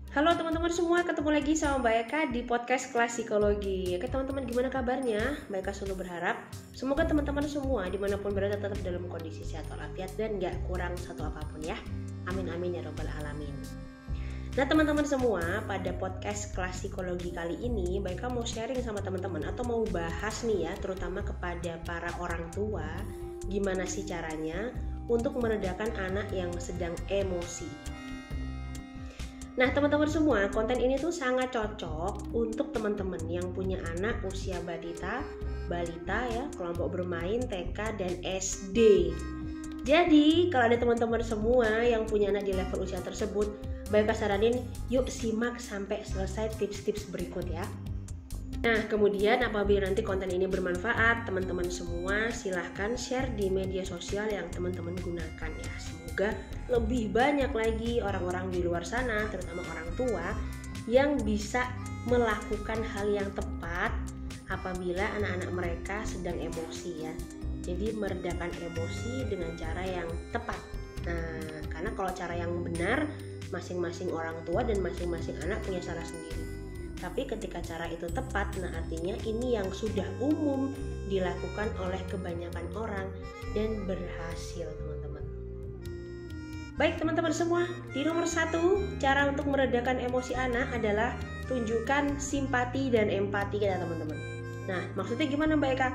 Halo teman-teman semua, ketemu lagi sama Mbak Eka di podcast Kelas Psikologi. Oke teman-teman, gimana kabarnya? Mbak Eka selalu berharap semoga teman-teman semua dimanapun berada tetap dalam kondisi sehat walafiat dan gak kurang satu apapun ya. Amin amin ya robbal alamin. Nah teman-teman semua, pada podcast Kelas Psikologi kali ini Mbak Eka mau sharing sama teman-teman atau mau bahas nih ya, terutama kepada para orang tua, gimana sih caranya untuk meredakan anak yang sedang emosi. Nah teman-teman semua, konten ini tuh sangat cocok untuk teman-teman yang punya anak usia balita ya, kelompok bermain TK dan SD. Jadi kalau ada teman-teman semua yang punya anak di level usia tersebut, baik saranin yuk simak sampai selesai tips-tips berikut ya. Nah kemudian apabila nanti konten ini bermanfaat, teman-teman semua silahkan share di media sosial yang teman-teman gunakan ya. Semoga lebih banyak lagi orang-orang di luar sana, terutama orang tua, yang bisa melakukan hal yang tepat apabila anak-anak mereka sedang emosi ya. Jadi meredakan emosi dengan cara yang tepat. Nah karena kalau cara yang benar, masing-masing orang tua dan masing-masing anak punya cara sendiri. Tapi ketika cara itu tepat, nah artinya ini yang sudah umum dilakukan oleh kebanyakan orang dan berhasil teman-teman. Baik teman-teman semua, di nomor 1 cara untuk meredakan emosi anak adalah tunjukkan simpati dan empati kita teman-teman. Nah maksudnya gimana Mbak Eka?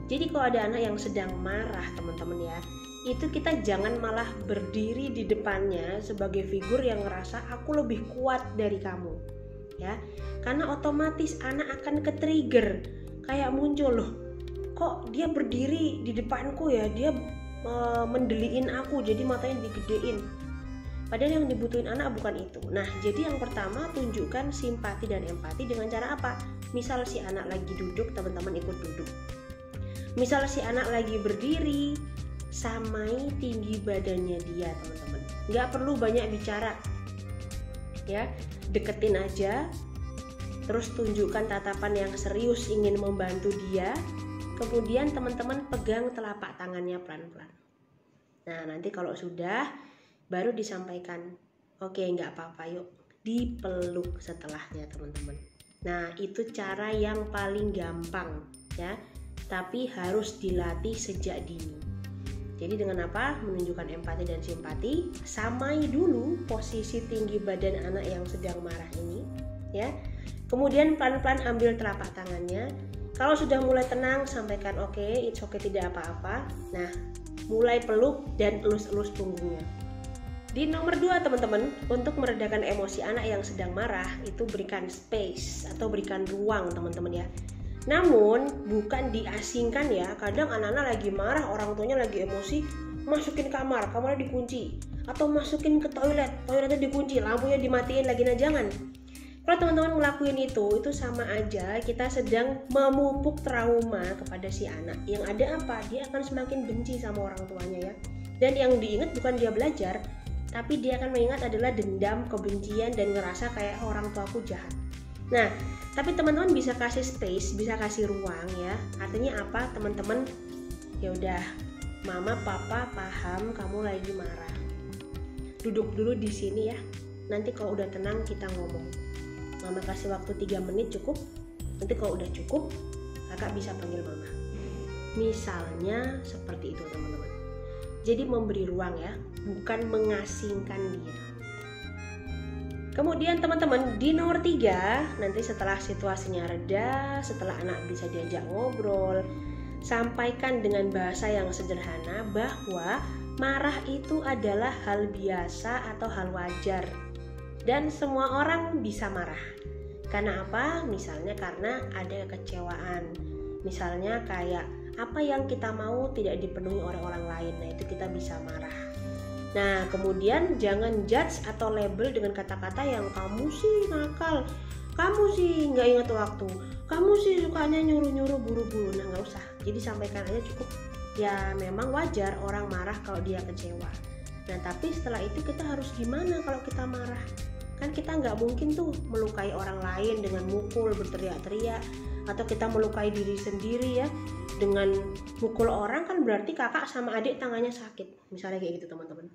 Jadi kalau ada anak yang sedang marah teman-teman ya, itu kita jangan malah berdiri di depannya sebagai figur yang ngerasa aku lebih kuat dari kamu ya, karena otomatis anak akan ke-trigger, kayak muncul loh, kok dia berdiri di depanku ya, dia mendeliin aku, jadi matanya digedein. Padahal yang dibutuhin anak bukan itu. Nah jadi yang pertama, tunjukkan simpati dan empati dengan cara apa? Misal si anak lagi duduk, teman-teman ikut duduk. Misal si anak lagi berdiri, samai tinggi badannya dia teman-teman. Nggak perlu banyak bicara ya, deketin aja, terus tunjukkan tatapan yang serius ingin membantu dia. Kemudian teman-teman pegang telapak tangannya pelan-pelan. Nah nanti kalau sudah, baru disampaikan, oke nggak apa-apa yuk dipeluk setelahnya teman-teman. Nah itu cara yang paling gampang ya, tapi harus dilatih sejak dini. Jadi dengan apa? Menunjukkan empati dan simpati. Samai dulu posisi tinggi badan anak yang sedang marah ini ya. Kemudian pelan-pelan ambil telapak tangannya. Kalau sudah mulai tenang, sampaikan oke, it's okay, tidak apa-apa. Nah mulai peluk dan elus-elus punggungnya. Di nomor 2 teman-teman, untuk meredakan emosi anak yang sedang marah, itu berikan space atau berikan ruang teman-teman ya. Namun bukan diasingkan ya. Kadang anak-anak lagi marah, orang tuanya lagi emosi, masukin kamar, kamarnya dikunci, atau masukin ke toiletnya dikunci, lampunya dimatiin lagi. Nah jangan. Kalau teman-teman ngelakuin itu sama aja kita sedang memupuk trauma kepada si anak. Yang ada apa? Dia akan semakin benci sama orang tuanya ya. Dan yang diingat bukan dia belajar, tapi dia akan mengingat adalah dendam, kebencian, dan ngerasa kayak orang tuaku jahat. Nah, tapi teman-teman bisa kasih space, bisa kasih ruang ya. Artinya apa? Teman-teman, ya udah, mama, papa paham kamu lagi marah. Duduk dulu di sini ya. Nanti kalau udah tenang kita ngomong. Mama kasih waktu 3 menit cukup. Nanti kalau udah cukup, kakak bisa panggil mama. Misalnya seperti itu teman-teman. Jadi memberi ruang ya, bukan mengasingkan dia. Kemudian teman-teman di nomor 3, nanti setelah situasinya reda, setelah anak bisa diajak ngobrol, sampaikan dengan bahasa yang sederhana bahwa marah itu adalah hal biasa atau hal wajar. Dan semua orang bisa marah. Karena apa? Misalnya karena ada kekecewaan. Misalnya kayak apa yang kita mau tidak dipenuhi oleh orang lain. Nah itu kita bisa marah. Nah kemudian jangan judge atau label dengan kata-kata yang kamu sih nakal, kamu sih nggak ingat waktu, kamu sih sukanya nyuruh-nyuruh buru-buru. Nah nggak usah, jadi sampaikan aja cukup. Ya memang wajar orang marah kalau dia kecewa. Nah tapi setelah itu kita harus gimana kalau kita marah? Kan kita nggak mungkin tuh melukai orang lain dengan mukul, berteriak-teriak, atau kita melukai diri sendiri ya dengan mukul orang. Kan berarti kakak sama adik tangannya sakit, misalnya kayak gitu teman-teman.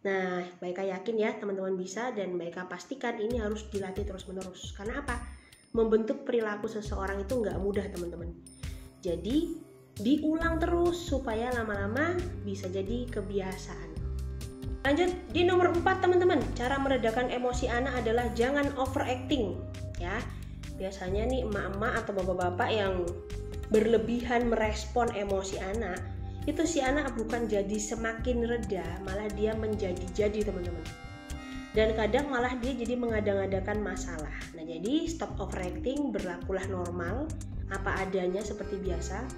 Nah, Mbak Eka yakin ya teman-teman bisa, dan Mbak Eka pastikan ini harus dilatih terus-menerus. Karena apa? Membentuk perilaku seseorang itu nggak mudah teman-teman. Jadi diulang terus supaya lama-lama bisa jadi kebiasaan. Lanjut di nomor 4 teman-teman, cara meredakan emosi anak adalah jangan overacting ya. Biasanya nih emak-emak atau bapak-bapak yang berlebihan merespon emosi anak, itu si anak bukan jadi semakin reda, malah dia menjadi-jadi teman-teman. Dan kadang malah dia jadi mengada-ngadakan masalah. Nah, jadi stop overacting, berlakulah normal, apa adanya seperti biasa.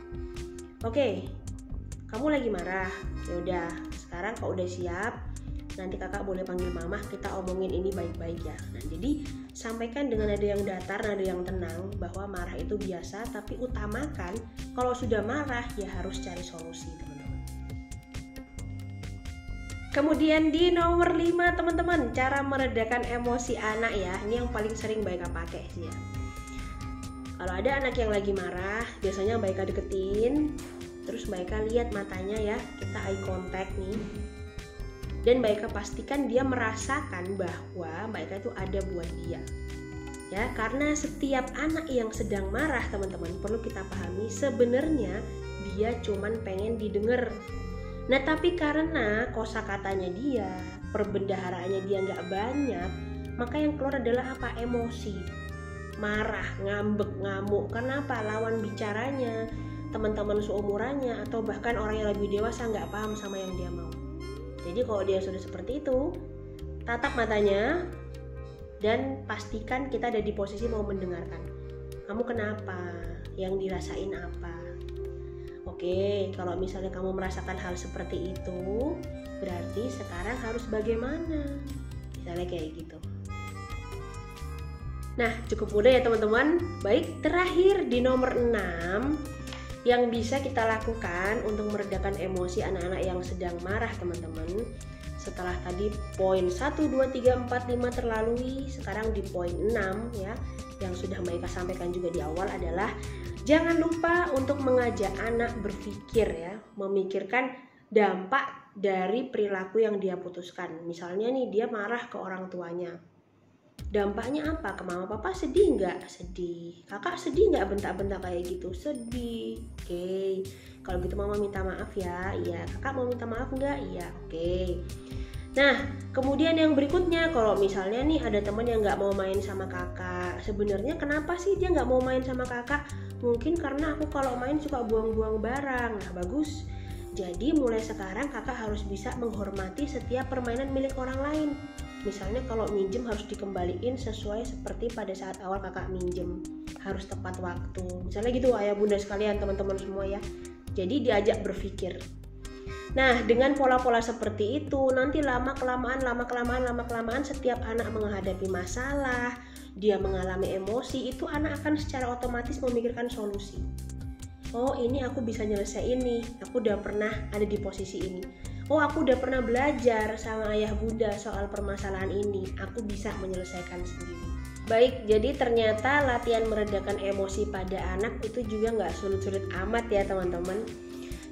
Oke, kamu lagi marah. Ya udah, sekarang kau udah siap, nanti kakak boleh panggil mama, kita omongin ini baik-baik ya. Nah, jadi sampaikan dengan nada yang datar, nada yang tenang, bahwa marah itu biasa, tapi utamakan kalau sudah marah ya harus cari solusi teman-teman. Kemudian di nomor 5 teman-teman, cara meredakan emosi anak ya. Ini yang paling sering Mbak Eka pakai sih ya. Kalau ada anak yang lagi marah, biasanya Mbak Eka deketin, terus Mbak Eka lihat matanya ya, kita eye contact nih. Dan Mbak Eka pastikan dia merasakan bahwa Mbak Eka itu ada buat dia. Ya, karena setiap anak yang sedang marah teman-teman perlu kita pahami sebenarnya dia cuman pengen didengar. Nah, tapi karena kosakatanya dia, perbendaharaannya dia nggak banyak, maka yang keluar adalah apa? Emosi, marah, ngambek, ngamuk. Kenapa? Lawan bicaranya, teman-teman seumurannya, atau bahkan orang yang lebih dewasa nggak paham sama yang dia mau. Jadi kalau dia sudah seperti itu, tatap matanya dan pastikan kita ada di posisi mau mendengarkan. Kamu kenapa? Yang dirasain apa? Oke, kalau misalnya kamu merasakan hal seperti itu, berarti sekarang harus bagaimana? Misalnya kayak gitu. Nah, cukup mudah ya teman-teman. Baik, terakhir di nomor 6 yang bisa kita lakukan untuk meredakan emosi anak-anak yang sedang marah teman-teman. Setelah tadi poin 1, 2, 3, 4, 5 terlalui, sekarang di poin 6 ya, yang sudah Mbak Eka sampaikan juga di awal adalah jangan lupa untuk mengajak anak berpikir ya, memikirkan dampak dari perilaku yang dia putuskan. Misalnya nih dia marah ke orang tuanya. Dampaknya apa? Ke mama papa sedih nggak? Sedih. Kakak sedih nggak bentak-bentak kayak gitu? Sedih. Oke. Kalau gitu mama minta maaf ya. Iya. Kakak mau minta maaf nggak? Iya. Oke. Nah, kemudian yang berikutnya, kalau misalnya nih ada teman yang nggak mau main sama kakak, sebenarnya kenapa sih dia nggak mau main sama kakak? Mungkin karena aku kalau main suka buang-buang barang. Nah, bagus. Jadi mulai sekarang kakak harus bisa menghormati setiap permainan milik orang lain. Misalnya kalau minjem harus dikembaliin sesuai seperti pada saat awal kakak minjem, harus tepat waktu. Misalnya gitu ayah bunda sekalian, teman-teman semua ya. Jadi diajak berpikir. Nah, dengan pola-pola seperti itu, nanti lama-kelamaan setiap anak menghadapi masalah, dia mengalami emosi, itu anak akan secara otomatis memikirkan solusi. Oh, ini aku bisa nyelesain nih, aku udah pernah ada di posisi ini. Oh, aku udah pernah belajar sama ayah bunda soal permasalahan ini, aku bisa menyelesaikan sendiri. Baik, jadi ternyata latihan meredakan emosi pada anak itu juga nggak sulit-sulit amat ya teman-teman.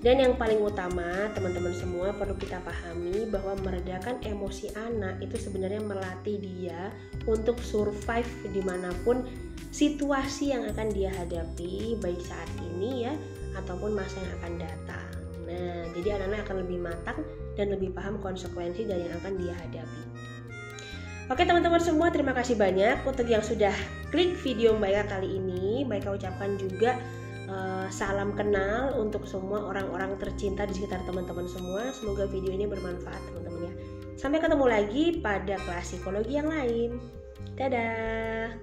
Dan yang paling utama teman-teman semua perlu kita pahami bahwa meredakan emosi anak itu sebenarnya melatih dia untuk survive dimanapun situasi yang akan dia hadapi, baik saat ini ya ataupun masa yang akan datang. Nah, jadi anak-anak akan lebih matang dan lebih paham konsekuensi dari yang akan dia hadapi. Oke teman-teman semua, terima kasih banyak untuk yang sudah klik video Mbak Eka kali ini. Mbak Eka ucapkan juga salam kenal untuk semua orang-orang tercinta di sekitar teman-teman semua. Semoga video ini bermanfaat teman-teman ya. Sampai ketemu lagi pada kelas psikologi yang lain. Dadah.